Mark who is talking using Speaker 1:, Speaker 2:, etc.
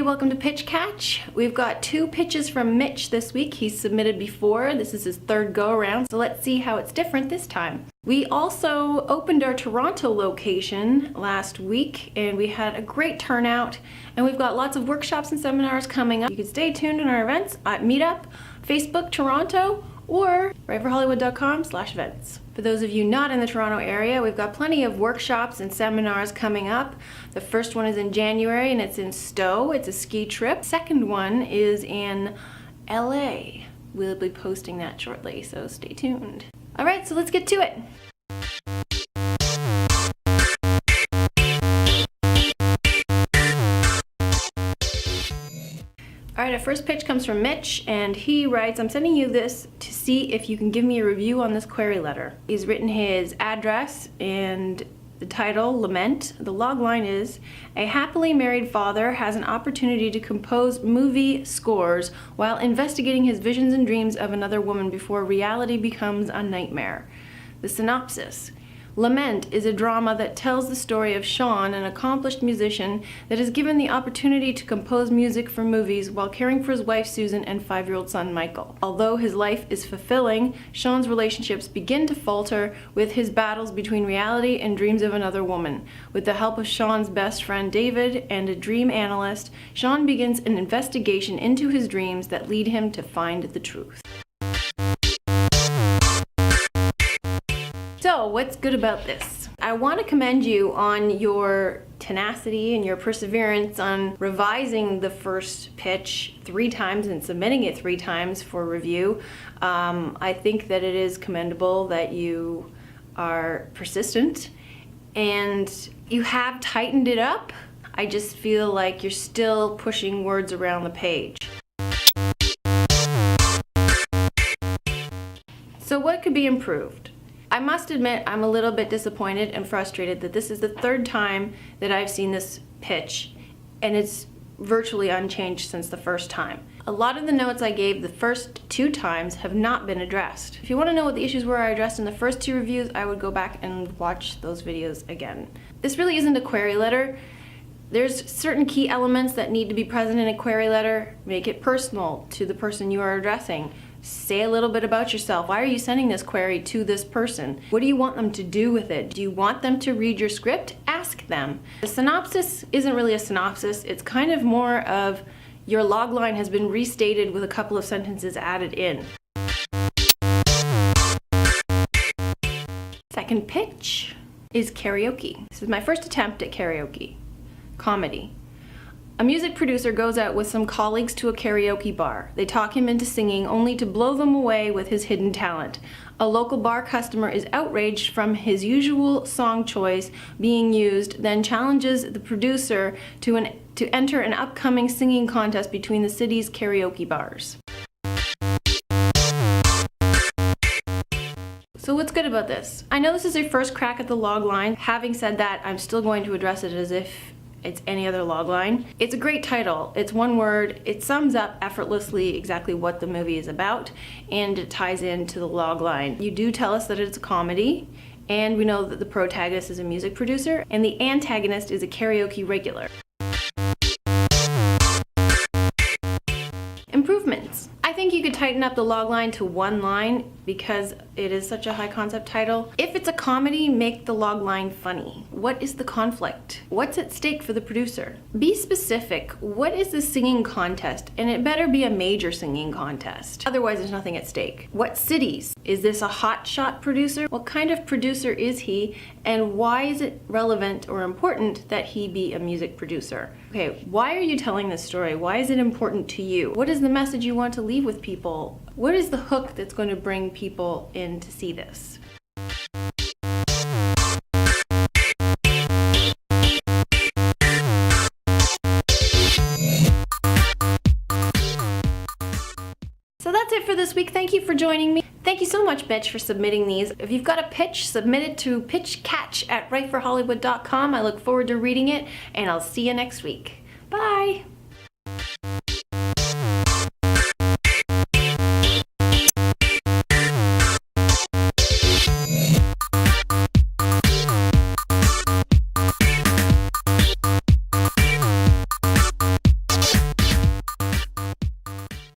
Speaker 1: welcome to PitchCatch. We've got 2 pitches from Mitch this week. He's submitted before. This is his 3rd go around, so let's see how it's different this time. We also opened our Toronto location last week and we had a great turnout, and we've got lots of workshops and seminars coming up. You can stay tuned in our events at Meetup, Facebook Toronto, or WriteForHollywood.com/events. For those of you not in the Toronto area, we've got plenty of workshops and seminars coming up. The first one is in January and it's in Stowe. It's a ski trip. Second one is in LA. We'll be posting that shortly, so stay tuned. All right, so let's get to it. Alright, our first pitch comes from Mitch, and he writes, I'm sending you this to see if you can give me a review on this query letter. He's written his address and the title, Lament. The log line is, a happily married father has an opportunity to compose movie scores while investigating his visions and dreams of another woman before reality becomes a nightmare. The synopsis. Lament is a drama that tells the story of Sean, an accomplished musician that is given the opportunity to compose music for movies while caring for his wife Susan and 5-year-old son Michael. Although his life is fulfilling, Sean's relationships begin to falter with his battles between reality and dreams of another woman. With the help of Sean's best friend David and a dream analyst, Sean begins an investigation into his dreams that lead him to find the truth. So, what's good about this? I want to commend you on your tenacity and your perseverance on revising the first pitch 3 times and submitting it 3 times for review. I think that it is commendable that you are persistent and you have tightened it up. I just feel like you're still pushing words around the page. So what could be improved? I must admit I'm a little bit disappointed and frustrated that this is the 3rd time that I've seen this pitch, and it's virtually unchanged since the first time. A lot of the notes I gave the first 2 times have not been addressed. If you want to know what the issues were I addressed in the first 2 reviews, I would go back and watch those videos again. This really isn't a query letter. There's certain key elements that need to be present in a query letter. Make it personal to the person you are addressing. Say a little bit about yourself. Why are you sending this query to this person? What do you want them to do with it? Do you want them to read your script? Ask them. The synopsis isn't really a synopsis. It's kind of more of your logline has been restated with a couple of sentences added in. Second pitch is karaoke. This is my first attempt at karaoke. Comedy. A music producer goes out with some colleagues to a karaoke bar. They talk him into singing only to blow them away with his hidden talent. A local bar customer is outraged from his usual song choice being used, then challenges the producer to enter an upcoming singing contest between the city's karaoke bars. So what's good about this? I know this is your first crack at the log line. Having said that, I'm still going to address it as if it's any other logline. It's a great title. It's one word. It sums up effortlessly exactly what the movie is about, and it ties into the logline. You do tell us that it's a comedy, and we know that the protagonist is a music producer, and the antagonist is a karaoke regular. Improvements. I think you could tighten up the logline to 1 line because it is such a high concept title. If it's a comedy, make the logline funny. What is the conflict? What's at stake for the producer? Be specific. What is the singing contest? And it better be a major singing contest. Otherwise, there's nothing at stake. What cities? Is this a hotshot producer? What kind of producer is he? And why is it relevant or important that he be a music producer? Okay, why are you telling this story? Why is it important to you? What is the message you want to leave with people? What is the hook that's going to bring people in to see this? So that's it for this week. Thank you for joining me. Thank you so much, Mitch, for submitting these. If you've got a pitch, submit it to PitchCatch at WriteForHollywood.com. I look forward to reading it, and I'll see you next week. Bye!